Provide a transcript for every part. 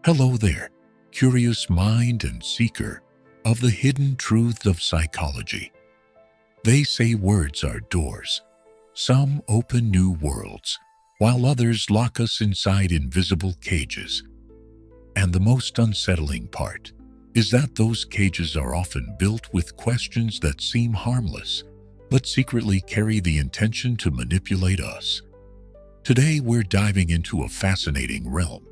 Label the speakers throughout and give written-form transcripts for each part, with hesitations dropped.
Speaker 1: Hello there, curious mind and seeker of the hidden truths of psychology. They say words are doors. Some open new worlds, while others lock us inside invisible cages. And the most unsettling part is that those cages are often built with questions that seem harmless, but secretly carry the intention to manipulate us. Today we're diving into a fascinating realm,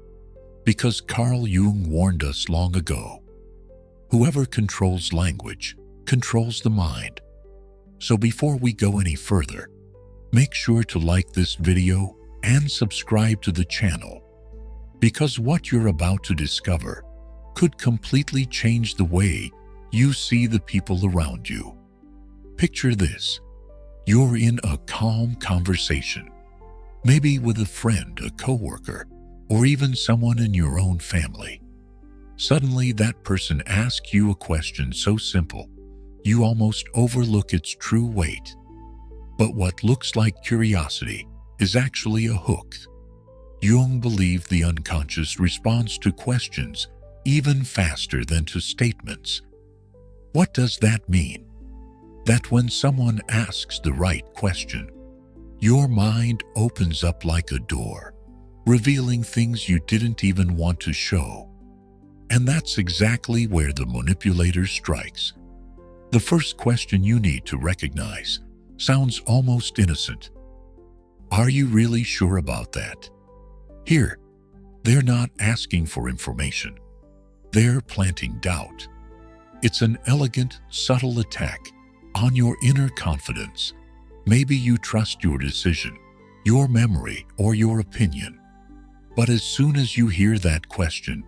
Speaker 1: because Carl Jung warned us long ago. Whoever controls language controls the mind. So before we go any further, make sure to like this video and subscribe to the channel, because what you're about to discover could completely change the way you see the people around you. Picture this. You're in a calm conversation, maybe with a friend, a coworker, or even someone in your own family. Suddenly, that person asks you a question so simple, you almost overlook its true weight. But what looks like curiosity is actually a hook. Jung believed the unconscious responds to questions even faster than to statements. What does that mean? That when someone asks the right question, your mind opens up like a door, revealing things you didn't even want to show. And that's exactly where the manipulator strikes. The first question you need to recognize sounds almost innocent. Are you really sure about that? Here, they're not asking for information. They're planting doubt. It's an elegant, subtle attack on your inner confidence. Maybe you trust your decision, your memory, or your opinion. But as soon as you hear that question,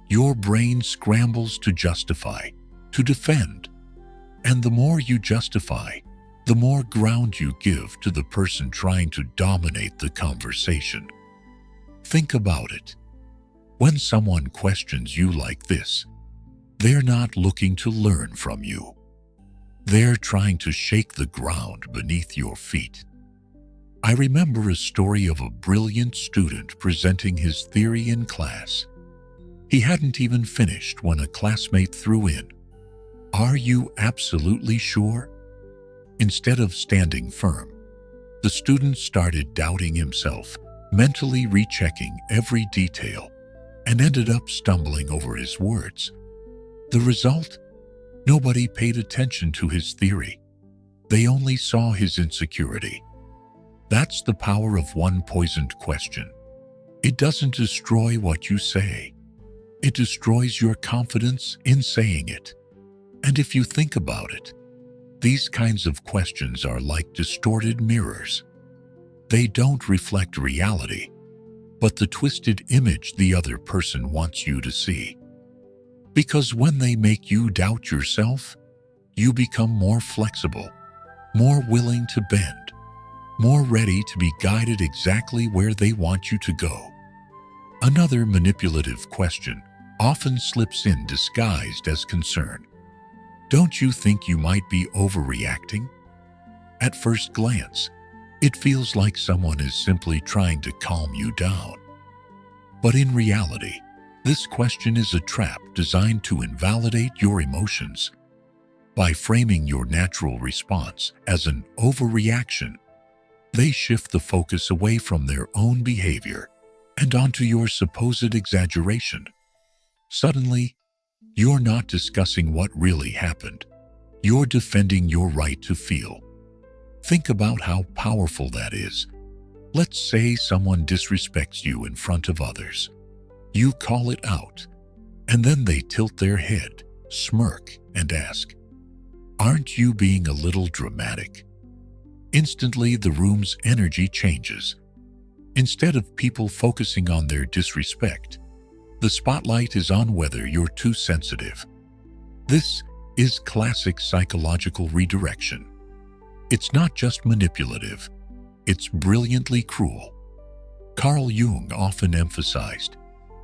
Speaker 1: your brain scrambles to justify, to defend. And the more you justify, the more ground you give to the person trying to dominate the conversation. Think about it. When someone questions you like this, they're not looking to learn from you. They're trying to shake the ground beneath your feet. I remember a story of a brilliant student presenting his theory in class. He hadn't even finished when a classmate threw in, "Are you absolutely sure?" Instead of standing firm, the student started doubting himself, mentally rechecking every detail, and ended up stumbling over his words. The result? Nobody paid attention to his theory. They only saw his insecurity. That's the power of one poisoned question. It doesn't destroy what you say. It destroys your confidence in saying it. And if you think about it, these kinds of questions are like distorted mirrors. They don't reflect reality, but the twisted image the other person wants you to see. Because when they make you doubt yourself, you become more flexible, more willing to bend, more ready to be guided exactly where they want you to go. Another manipulative question often slips in disguised as concern. Don't you think you might be overreacting? At first glance, it feels like someone is simply trying to calm you down. But in reality, this question is a trap designed to invalidate your emotions. By framing your natural response as an overreaction, they shift the focus away from their own behavior and onto your supposed exaggeration. Suddenly, you're not discussing what really happened. You're defending your right to feel. Think about how powerful that is. Let's say someone disrespects you in front of others. You call it out, and then they tilt their head, smirk, and ask, "Aren't you being a little dramatic?" Instantly, the room's energy changes. Instead of people focusing on their disrespect, the spotlight is on whether you're too sensitive. This is classic psychological redirection. It's not just manipulative, it's brilliantly cruel. Carl Jung often emphasized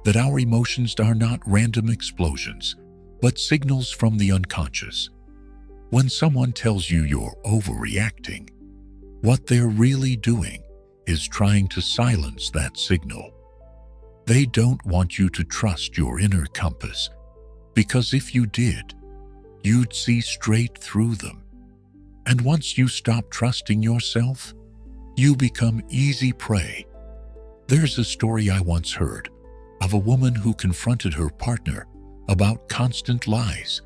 Speaker 1: that our emotions are not random explosions, but signals from the unconscious. When someone tells you you're overreacting, what they're really doing is trying to silence that signal. They don't want you to trust your inner compass, because if you did, you'd see straight through them. And once you stop trusting yourself, you become easy prey. There's a story I once heard of a woman who confronted her partner about constant lies.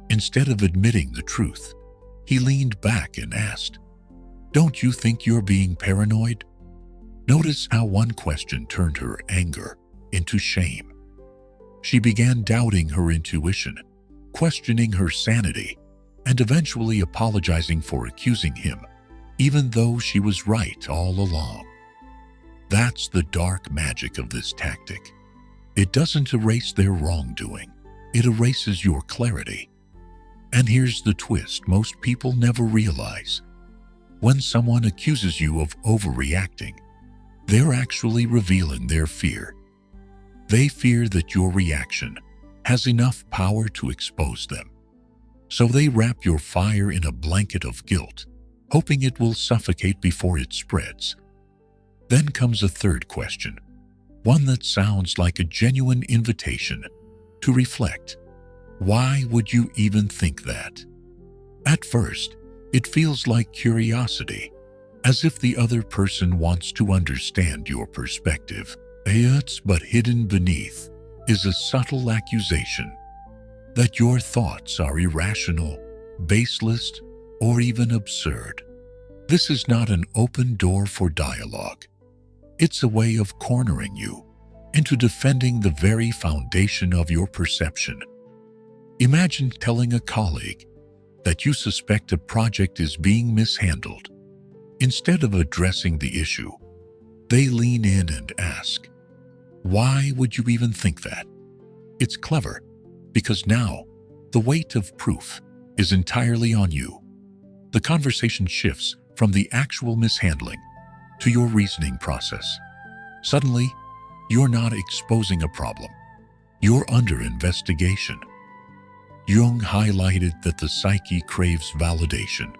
Speaker 1: Instead of admitting the truth, he leaned back and asked, "Don't you think you're being paranoid?" Notice how one question turned her anger into shame. She began doubting her intuition, questioning her sanity, and eventually apologizing for accusing him, even though she was right all along. That's the dark magic of this tactic. It doesn't erase their wrongdoing. It erases your clarity. And here's the twist most people never realize. When someone accuses you of overreacting, they're actually revealing their fear. They fear that your reaction has enough power to expose them. So they wrap your fire in a blanket of guilt, hoping it will suffocate before it spreads. Then comes a third question, one that sounds like a genuine invitation to reflect. Why would you even think that? At first, it feels like curiosity, as if the other person wants to understand your perspective. But hidden beneath is a subtle accusation that your thoughts are irrational, baseless, or even absurd. This is not an open door for dialogue. It's a way of cornering you into defending the very foundation of your perception. Imagine telling a colleague that you suspect a project is being mishandled. Instead of addressing the issue, they lean in and ask, "Why would you even think that?" It's clever, because now the weight of proof is entirely on you. The conversation shifts from the actual mishandling to your reasoning process. Suddenly, you're not exposing a problem. You're under investigation. Jung highlighted that the psyche craves validation,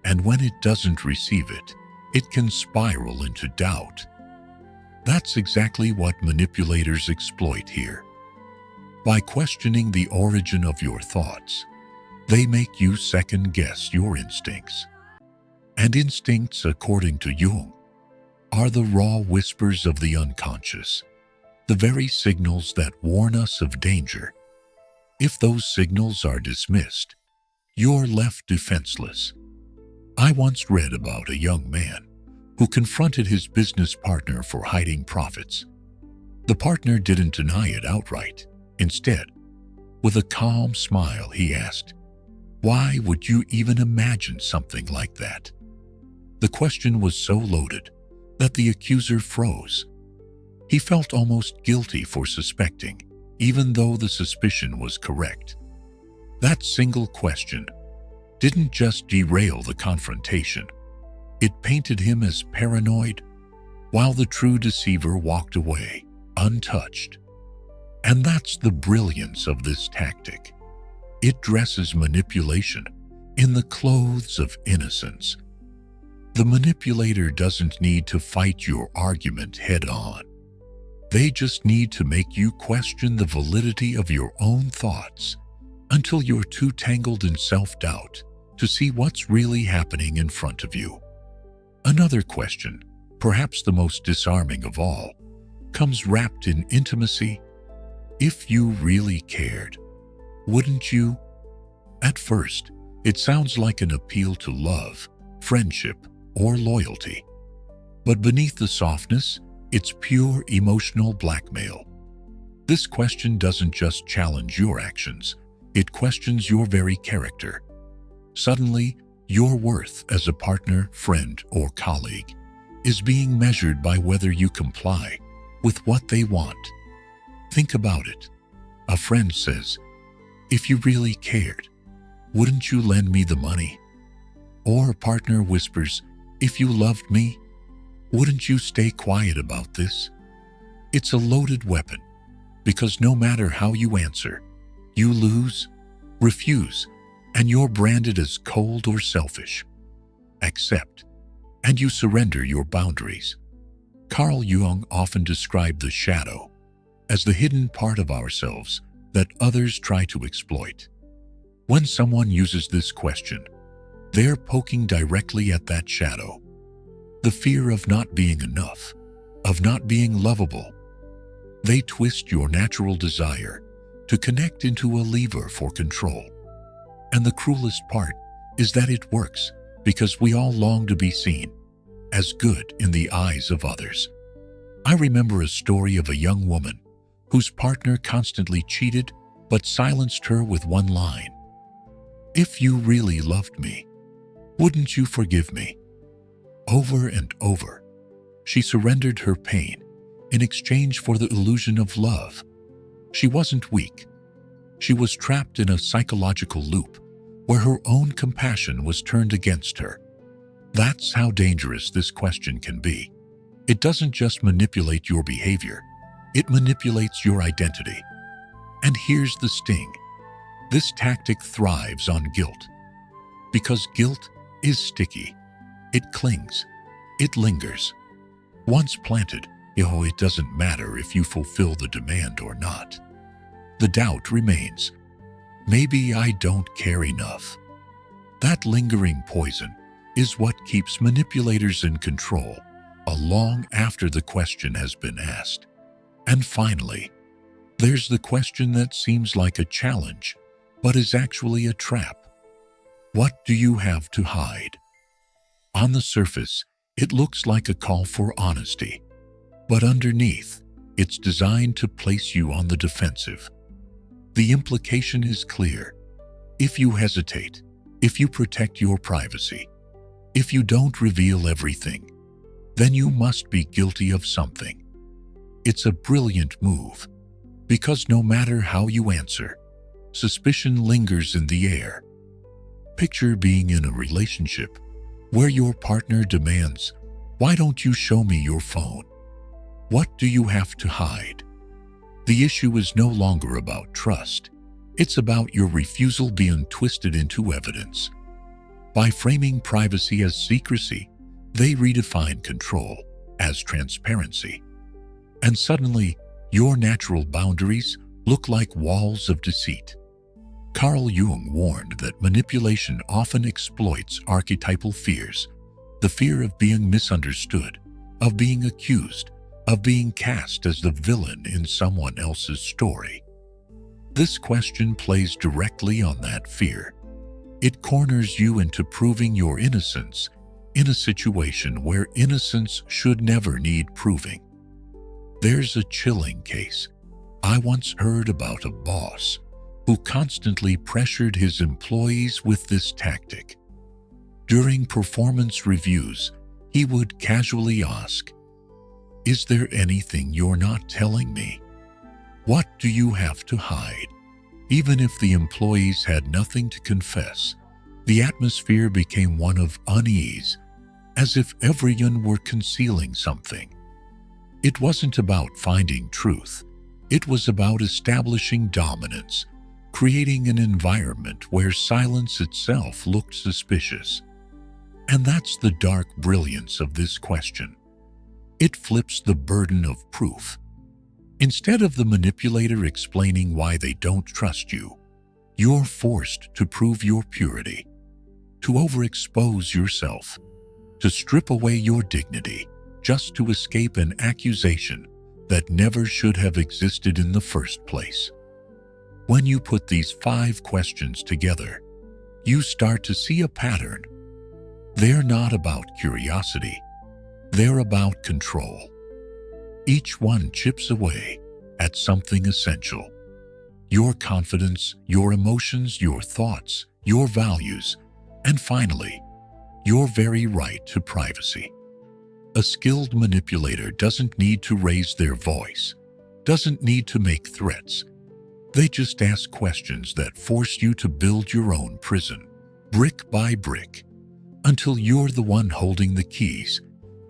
Speaker 1: and when it doesn't receive it, it can spiral into doubt. That's exactly what manipulators exploit here. By questioning the origin of your thoughts, they make you second-guess your instincts. And instincts, according to Jung, are the raw whispers of the unconscious, the very signals that warn us of danger. If those signals are dismissed, you're left defenseless. I once read about a young man who confronted his business partner for hiding profits. The partner didn't deny it outright. Instead, with a calm smile, he asked, "Why would you even imagine something like that?" The question was so loaded that the accuser froze. He felt almost guilty for suspecting, even though the suspicion was correct. That single question didn't just derail the confrontation. It painted him as paranoid, while the true deceiver walked away, untouched. And that's the brilliance of this tactic. It dresses manipulation in the clothes of innocence. The manipulator doesn't need to fight your argument head-on. They just need to make you question the validity of your own thoughts until you're too tangled in self-doubt to see what's really happening in front of you. Another question, perhaps the most disarming of all, comes wrapped in intimacy. If you really cared, wouldn't you? At first, it sounds like an appeal to love, friendship, or loyalty. But beneath the softness, it's pure emotional blackmail. This question doesn't just challenge your actions, it questions your very character. Suddenly, your worth as a partner, friend, or colleague is being measured by whether you comply with what they want. Think about it. A friend says, "If you really cared, wouldn't you lend me the money?" Or a partner whispers, "If you loved me, wouldn't you stay quiet about this?" It's a loaded weapon, because no matter how you answer, you lose, refuse, and you're branded as cold or selfish. Accept, and you surrender your boundaries. Carl Jung often described the shadow as the hidden part of ourselves that others try to exploit. When someone uses this question, they're poking directly at that shadow, the fear of not being enough, of not being lovable. They twist your natural desire to connect into a lever for control. And the cruelest part is that it works because we all long to be seen as good in the eyes of others. I remember a story of a young woman whose partner constantly cheated but silenced her with one line. "If you really loved me, wouldn't you forgive me?" Over and over, she surrendered her pain in exchange for the illusion of love. She wasn't weak. She was trapped in a psychological loop where her own compassion was turned against her. That's how dangerous this question can be. It doesn't just manipulate your behavior, it manipulates your identity. And here's the sting. This tactic thrives on guilt. Because guilt is sticky. It clings. It lingers. Once planted, it doesn't matter if you fulfill the demand or not. The doubt remains. Maybe I don't care enough. That lingering poison is what keeps manipulators in control long after the question has been asked. And finally, there's the question that seems like a challenge, but is actually a trap. What do you have to hide? On the surface, it looks like a call for honesty, but underneath, it's designed to place you on the defensive. The implication is clear. If you hesitate, if you protect your privacy, if you don't reveal everything, then you must be guilty of something. It's a brilliant move, because no matter how you answer, suspicion lingers in the air. Picture being in a relationship where your partner demands, "Why don't you show me your phone?" What do you have to hide? The issue is no longer about trust. It's about your refusal being twisted into evidence. By framing privacy as secrecy, they redefine control as transparency. And suddenly, your natural boundaries look like walls of deceit. Carl Jung warned that manipulation often exploits archetypal fears, the fear of being misunderstood, of being accused, of being cast as the villain in someone else's story. This question plays directly on that fear. It corners you into proving your innocence in a situation where innocence should never need proving. There's a chilling case. I once heard about a boss who constantly pressured his employees with this tactic. During performance reviews, he would casually ask, "Is there anything you're not telling me? What do you have to hide?" Even if the employees had nothing to confess, the atmosphere became one of unease, as if everyone were concealing something. It wasn't about finding truth. It was about establishing dominance, creating an environment where silence itself looked suspicious. And that's the dark brilliance of this question. It flips the burden of proof. Instead of the manipulator explaining why they don't trust you, you're forced to prove your purity, to overexpose yourself, to strip away your dignity just to escape an accusation that never should have existed in the first place. When you put these 5 questions together, you start to see a pattern. They're not about curiosity. They're about control. Each one chips away at something essential. Your confidence, your emotions, your thoughts, your values, and finally, your very right to privacy. A skilled manipulator doesn't need to raise their voice, doesn't need to make threats. They just ask questions that force you to build your own prison, brick by brick, until you're the one holding the keys,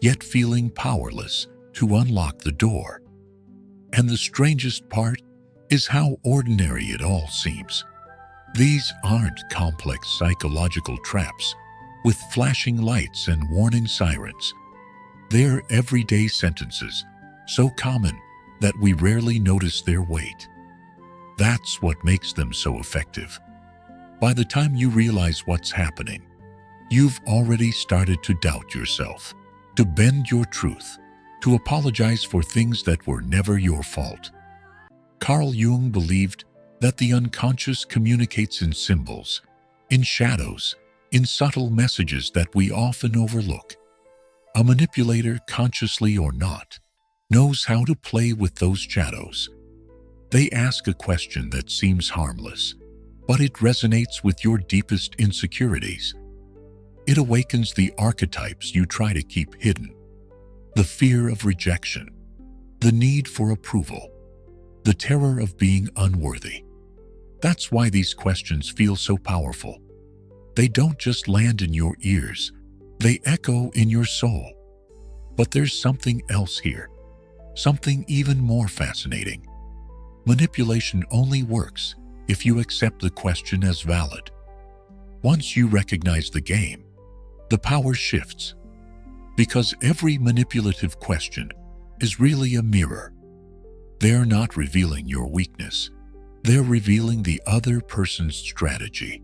Speaker 1: yet feeling powerless to unlock the door. And the strangest part is how ordinary it all seems. These aren't complex psychological traps with flashing lights and warning sirens. They're everyday sentences, so common that we rarely notice their weight. That's what makes them so effective. By the time you realize what's happening, you've already started to doubt yourself, to bend your truth, to apologize for things that were never your fault. Carl Jung believed that the unconscious communicates in symbols, in shadows, in subtle messages that we often overlook. A manipulator, consciously or not, knows how to play with those shadows. They ask a question that seems harmless, but it resonates with your deepest insecurities. It awakens the archetypes you try to keep hidden: the fear of rejection, the need for approval, the terror of being unworthy. That's why these questions feel so powerful. They don't just land in your ears, they echo in your soul. But there's something else here, something even more fascinating. Manipulation only works if you accept the question as valid. Once you recognize the game, the power shifts, because every manipulative question is really a mirror. They're not revealing your weakness, they're revealing the other person's strategy.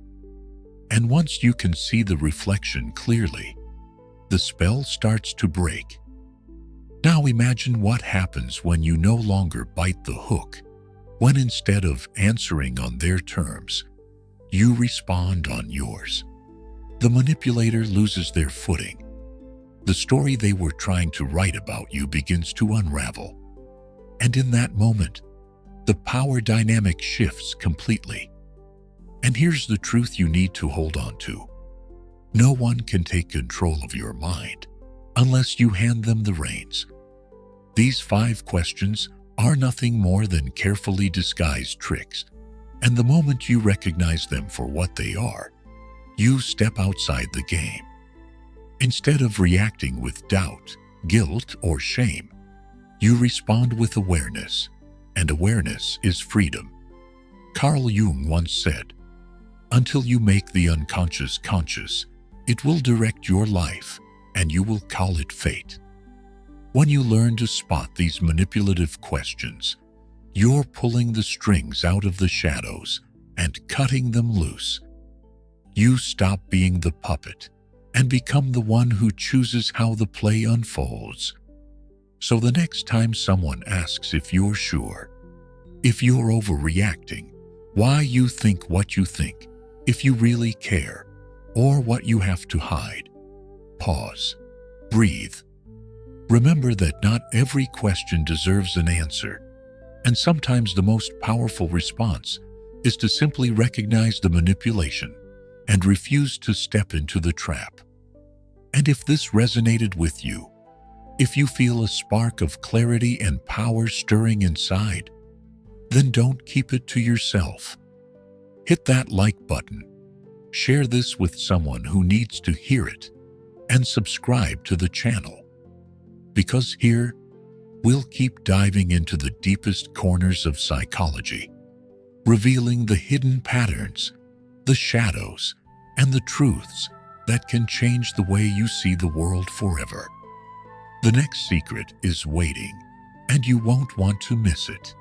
Speaker 1: And once you can see the reflection clearly, the spell starts to break. Now imagine what happens when you no longer bite the hook, when instead of answering on their terms, you respond on yours. The manipulator loses their footing. The story they were trying to write about you begins to unravel. And in that moment, the power dynamic shifts completely. And here's the truth you need to hold on to. No one can take control of your mind unless you hand them the reins. These 5 questions are nothing more than carefully disguised tricks, and the moment you recognize them for what they are, you step outside the game. Instead of reacting with doubt, guilt, or shame, you respond with awareness, and awareness is freedom. Carl Jung once said, "Until you make the unconscious conscious, it will direct your life, and you will call it fate." When you learn to spot these manipulative questions, you're pulling the strings out of the shadows and cutting them loose. You stop being the puppet and become the one who chooses how the play unfolds. So the next time someone asks if you're sure, if you're overreacting, why you think what you think, if you really care, or what you have to hide, pause, breathe. Remember that not every question deserves an answer, and sometimes the most powerful response is to simply recognize the manipulation and refuse to step into the trap. And if this resonated with you, if you feel a spark of clarity and power stirring inside, then don't keep it to yourself. Hit that like button, share this with someone who needs to hear it, and subscribe to the channel. Because here, we'll keep diving into the deepest corners of psychology, revealing the hidden patterns, the shadows, and the truths that can change the way you see the world forever. The next secret is waiting, and you won't want to miss it.